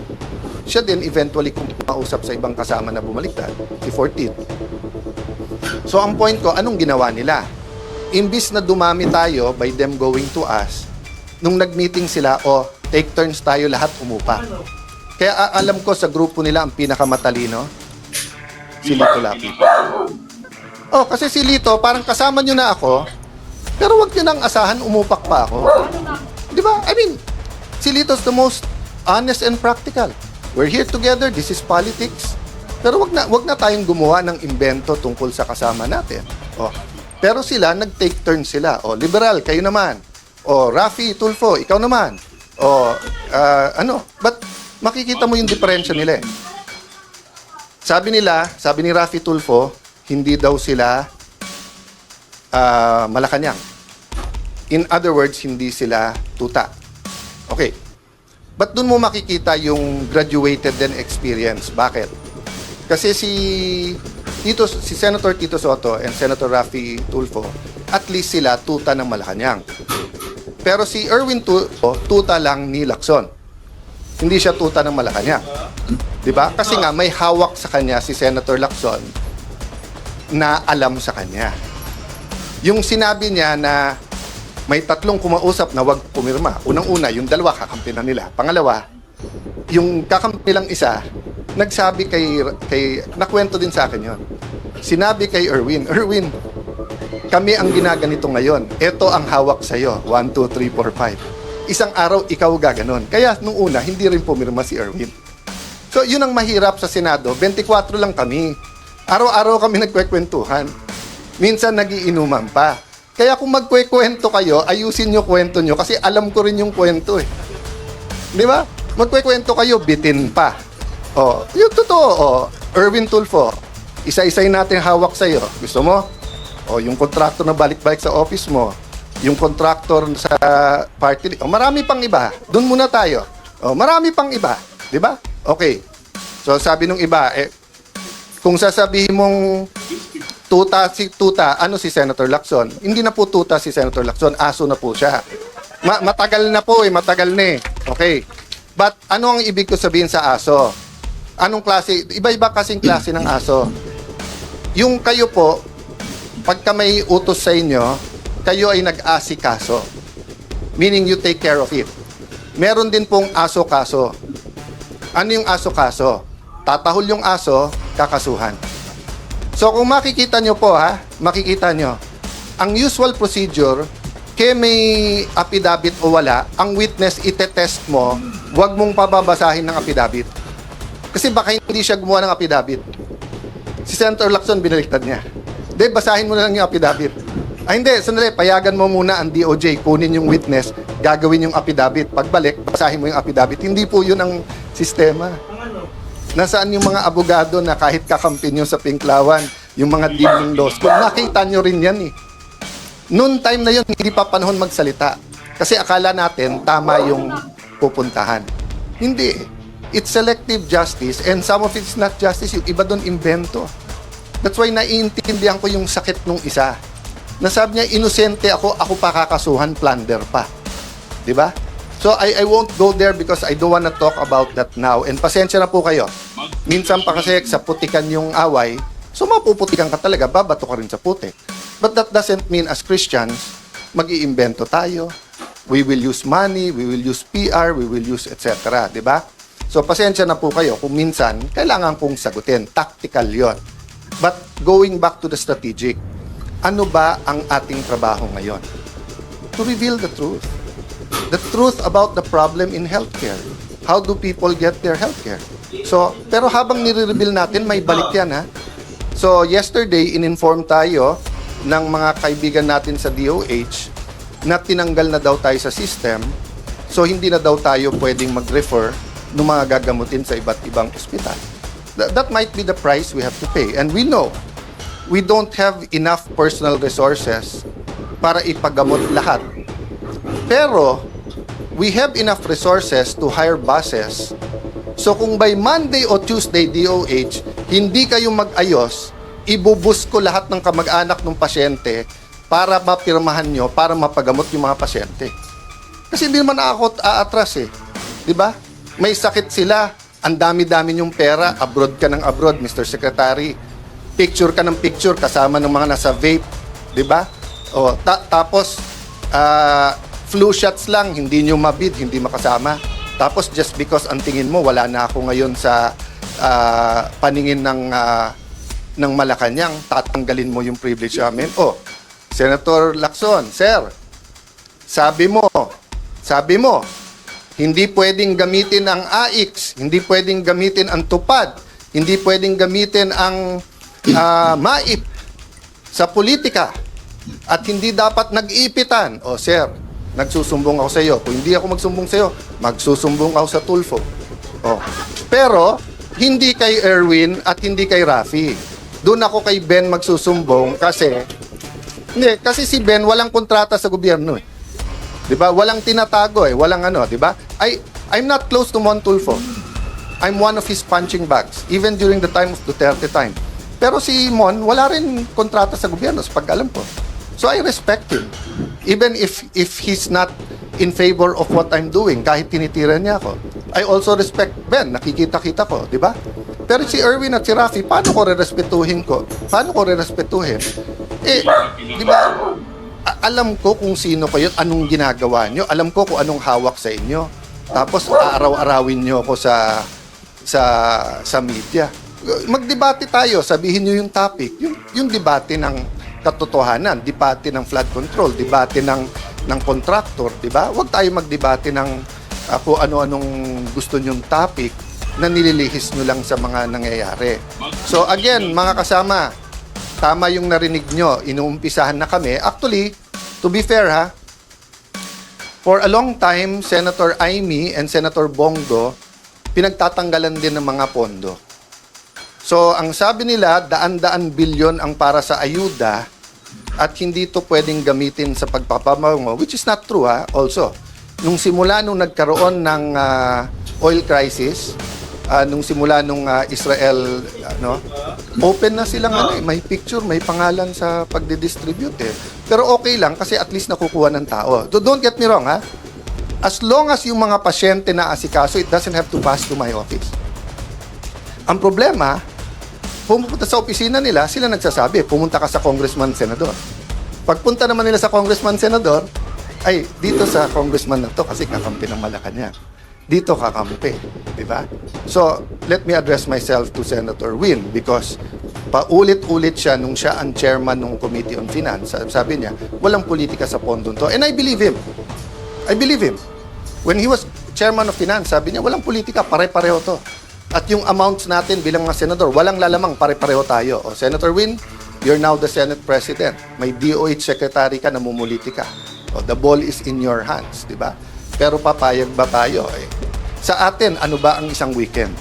siya din eventually kumausap sa ibang kasama na bumaliktad, si 14. So ang point ko, anong ginawa nila? Imbis na dumami tayo by them going to us, nung nag-meeting sila, take turns tayo lahat umupa. Kaya alam ko sa grupo nila ang pinakamatalino, si Lito Lapid. Kasi si Lito, parang kasama nyo na ako, pero wag nyo nang asahan, umupak pa ako. Di ba? I mean, si Lito's the most honest and practical. We're here together, this is politics. Pero wag na tayong gumawa ng imbento tungkol sa kasama natin. Pero sila, nag-take turn sila. Liberal, kayo naman. Rafi Tulfo, ikaw naman. But makikita mo yung diferensya nila Sabi ni Rafi Tulfo, hindi daw sila Malacanang. In other words, hindi sila tuta. Okay. But dun mo makikita yung graduated and experience. Bakit? Kasi si Senator Tito Soto and Senator Rafi Tulfo, at least sila tuta ng Malacanang. Pero si Erwin Tulfo, tuta lang ni Lacson. Hindi siya tuta ng Malacanang. 'Di ba? Kasi nga may hawak sa kanya si Senator Lacson na alam sa kanya. Yung sinabi niya na May tatlong kumausap na wag pumirma. Unang-una, yung dalawa kakampi na nila. Pangalawa, yung kakampi lang isa, nagsabi kay nakwento din sa akin yon. Sinabi kay Erwin, Erwin, kami ang ginaganito ngayon. Ito ang hawak sa'yo. 1, 2, 3, 4, 5. Isang araw, ikaw gaganon. Kaya nung una, hindi rin pumirma si Erwin. So, yun ang mahirap sa Senado. 24 lang kami. Araw-araw kami nagkwekwentuhan. Minsan, nagiinuman pa. Kaya kung magkwekwento kayo, ayusin nyo kwento nyo kasi alam ko rin yung kwento eh. Di ba? Magkwekwento kayo, bitin pa. O, yung totoo, Erwin Tulfo, isa-isay natin hawak sa'yo. Gusto mo? O, yung kontraktor na balik-balik sa office mo, yung kontraktor sa party, marami pang iba. Doon muna tayo. O, marami pang iba. Di ba? Okay. So, sabi nung iba, kung sasabihin mong tuta, ano si Senator Lacson? Hindi na po tuta si Senator Lacson, aso na po siya. Matagal na po matagal na eh. Okay. But ano ang ibig ko sabihin sa aso? Anong klase? Iba-iba kasing klase ng aso. Yung kayo po, pagka may utos sa inyo, kayo ay nag-asikaso. Meaning you take care of it. Meron din pong aso-kaso. Ano yung aso-kaso? Tatahol yung aso, kakasuhan. So kung makikita nyo po makikita nyo, ang usual procedure, kaya may affidavit o wala, ang witness itetest mo, huwag mong pababasahin ng affidavit. Kasi baka hindi siya gumawa ng affidavit. Si Senator Lacson, binaliktad niya. Hindi, basahin mo na lang yung affidavit. Hindi, sandali, payagan mo muna ang DOJ, kunin yung witness, gagawin yung affidavit. Pagbalik, basahin mo yung affidavit. Hindi po yun ang sistema. Nasaan yung mga abogado na kahit kakampi nyo sa Pinklawan, yung mga dealing law school, nakita nyo rin yan eh. Noon time na yun, hindi pa panahon magsalita. Kasi akala natin, tama yung pupuntahan. Hindi. It's selective justice and some of it's not justice. Yung iba doon, invento. That's why naiintindihan ko yung sakit nung isa. Nasabi niya, inosente ako pa kakasuhan, plunder pa. Diba? So, I won't go there because I don't wanna talk about that now. And pasensya na po kayo. Minsan pa kasi sa putikan yung away, so mapuputikan ka talaga, babato ka rin sa putik. But that doesn't mean as Christians, mag-iimbento tayo. We will use money, we will use PR, we will use etc. Diba? So, pasensya na po kayo kung minsan, kailangan kong sagutin. Tactical yon. But going back to the strategic, ano ba ang ating trabaho ngayon? To reveal the truth. The truth about the problem in healthcare. How do people get their healthcare? So, pero habang nire-reveal natin, may balik yan ha. So, yesterday, in-inform tayo ng mga kaibigan natin sa DOH na tinanggal na daw tayo sa system. So, hindi na daw tayo pwedeng mag-refer ng mga gagamutin sa iba't ibang ospital. That might be the price we have to pay. And we know, we don't have enough personal resources para ipagamot lahat. Pero, we have enough resources to hire buses. So kung by Monday o Tuesday, DOH, hindi kayo mag-ayos, ibubus ko lahat ng kamag-anak ng pasyente para mapirmahan nyo, para mapagamot yung mga pasyente. Kasi hindi naman ako aatras eh. Di ba? May sakit sila, ang dami-dami yung pera, abroad ka ng abroad, Mr. Secretary. Picture ka ng picture kasama ng mga nasa vape. Di ba? O, tapos, flu shots lang, hindi nyo mabid, hindi makasama. Tapos just because ang tingin mo, wala na ako ngayon sa paningin ng Malacanang, tatanggalin mo yung privilege namin. Oh, Senator Lacson, sir, sabi mo, hindi pwedeng gamitin ang AIX, hindi pwedeng gamitin ang tupad, hindi pwedeng gamitin ang MAIP sa politika, at hindi dapat nag-iipitan. Oh, sir, nagsusumbong ako sa iyo. Kung hindi ako magsumbong sa iyo, magsusumbong ako sa Tulfo. Oh. Pero, hindi kay Erwin at hindi kay Rafi. Doon ako kay Ben magsusumbong kasi si Ben walang kontrata sa gobyerno eh. 'Di ba? Walang tinatago eh, walang ano, 'di ba? I'm not close to Mon Tulfo. I'm one of his punching bags even during the time of Duterte time. Pero si Mon wala rin kontrata sa gobyerno sa pag-alam ko. So I respect him. Even if he's not in favor of what I'm doing, kahit tinitira niya ako. I also respect Ben, nakikita-kita ko, di ba? Pero si Erwin at si Rafi, paano ko re-respetuhin ko? Paano ko re-respetuhin? Eh, di ba? alam ko kung sino kayo, anong ginagawa nyo, alam ko kung anong hawak sa inyo. Tapos aaraw-arawin nyo ako sa media. Magdebate tayo, sabihin nyo yung topic, yung debate ng katotohanan, debate ng flood control, debate ng contractor, di ba? Huwag tayo magdebate ng kung ano-anong gusto nyong topic na nililihis nyo lang sa mga nangyayari. So again, mga kasama, tama yung narinig nyo, inuumpisahan na kami. Actually, to be fair ha, for a long time, Senator Amy and Senator Bongo, pinagtatanggalan din ng mga pondo. So, ang sabi nila, daan-daan bilyon ang para sa ayuda at hindi ito pwedeng gamitin sa pagpapamango, which is not true ha, also. Nung simula nung nagkaroon ng oil crisis, nung simula nung Israel, open na silang may picture, may pangalan sa pagdidistribute eh. Pero okay lang kasi at least nakukuha ng tao. Don't get me wrong ha. As long as yung mga pasyente na asikaso, it doesn't have to pass to my office. Ang problema, pumunta sa opisina nila, sila nagsasabi, pumunta ka sa congressman, senador. Pagpunta naman nila sa congressman, senador, ay, dito sa congressman na to kasi kakampi ng Malacanang. Dito kakampi, di ba? So, let me address myself to Senator Win because paulit-ulit siya nung siya ang chairman ng Committee on Finance. Sabi niya, walang politika sa pondo to. And I believe him. I believe him. When he was chairman of Finance, sabi niya, walang politika, pare-pareho to. At yung amounts natin bilang mga senador, walang lalamang, pare-pareho tayo. O, Senator Win, you're now the Senate President. May DOH Secretary ka, namumuliti ka. O, the ball is in your hands, di ba? Pero papayag ba tayo? Eh? Sa atin, ano ba ang isang weekend?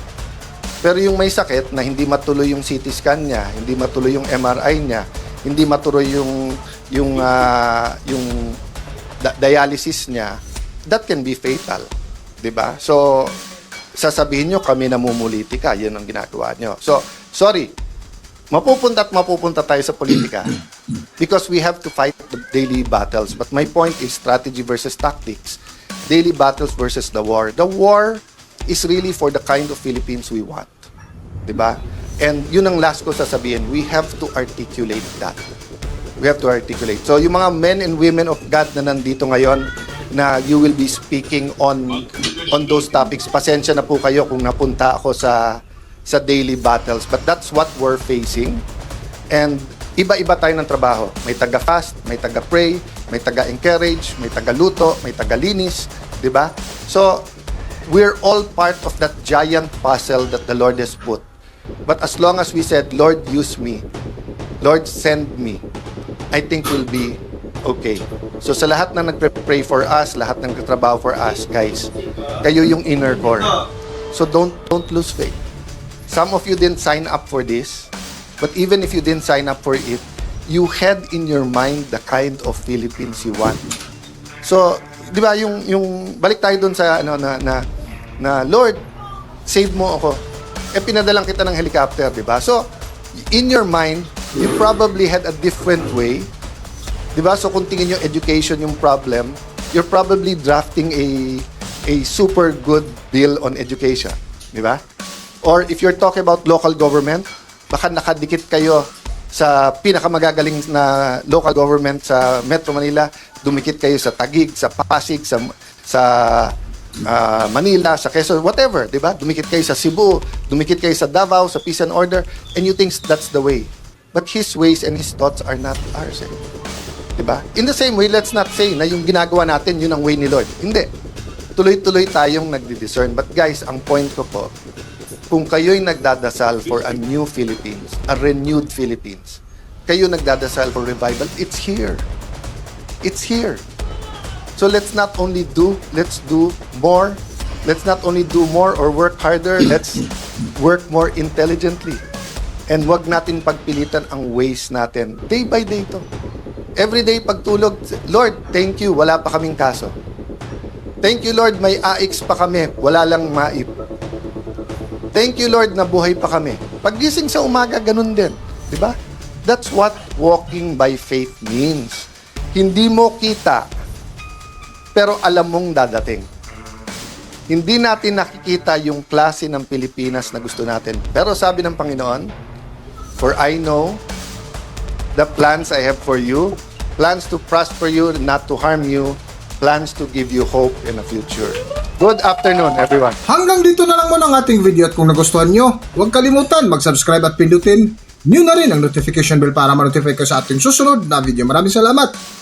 Pero yung may sakit na hindi matuloy yung CT scan niya, hindi matuloy yung MRI niya, hindi matuloy yung dialysis niya, that can be fatal. Di ba? So, sasabihin nyo, kami namumuliti ka. Yun ang ginagawa nyo. So, sorry. Mapupunta tayo sa politika because we have to fight the daily battles. But my point is strategy versus tactics. Daily battles versus the war. The war is really for the kind of Philippines we want. Diba? And yun ang last ko sasabihin. We have to articulate that. We have to articulate. So yung mga men and women of God na nandito ngayon na you will be speaking on those topics. Pasensya na po kayo kung napunta ako sa daily battles. But that's what we're facing. And iba-iba tayo ng trabaho. May taga-fast, may taga-pray, may taga-encourage, may taga-luto, may taga-linis. Diba? So, we're all part of that giant puzzle that the Lord has put. But as long as we said, Lord, use me. Lord, send me. I think we'll be okay. So, sa lahat na nagpre-pray for us, lahat ng nagtatrabaho for us, guys, kayo yung inner core. So, don't lose faith. Some of you didn't sign up for this, but even if you didn't sign up for it, you had in your mind the kind of Philippines you want. So, di ba yung balik tayo dun sa na Lord, save mo ako. Eh pinadalang kita ng helicopter, di ba? So, in your mind, you probably had a different way. Di ba? So, kung tingin yung education yung problem, you're probably drafting a super good bill on education. Di ba? Or if you're talking about local government, baka nakadikit kayo sa pinakamagagaling na local government sa Metro Manila, dumikit kayo sa Taguig, sa Pasig, sa Manila, sa Quezon, whatever, di ba? Dumikit kayo sa Cebu, dumikit kayo sa Davao, sa Peace and Order, and you think that's the way. But His ways and His thoughts are not ours. Di ba? In the same way, let's not say na yung ginagawa natin, yun ang way ni Lord. Hindi. Tuloy-tuloy tayong nagdi-discern. But guys, ang point ko po, kung kayo'y nagdadasal for a new Philippines, a renewed Philippines, kayo nagdadasal for revival, it's here. It's here. So let's not only let's do more. Let's not only do more or work harder, let's work more intelligently. And wag natin pagpilitan ang ways natin. Day by day to. Every day pagtulog, Lord, thank you, wala pa kaming kaso. Thank you, Lord, may AX pa kami, wala lang MAIP. Thank you, Lord, na buhay pa kami. Paggising sa umaga, ganun din. Di ba? That's what walking by faith means. Hindi mo kita, pero alam mong dadating. Hindi natin nakikita yung klase ng Pilipinas na gusto natin. Pero sabi ng Panginoon, for I know the plans I have for you plans to prosper you, not to harm you, plans to give you hope in the future. Good afternoon, everyone. Hanggang dito na lang muna ang ating video at kung nagustuhan nyo, huwag kalimutan mag-subscribe at pindutin nyo na rin ang notification bell para ma-notify ka sa ating susunod na video. Maraming salamat!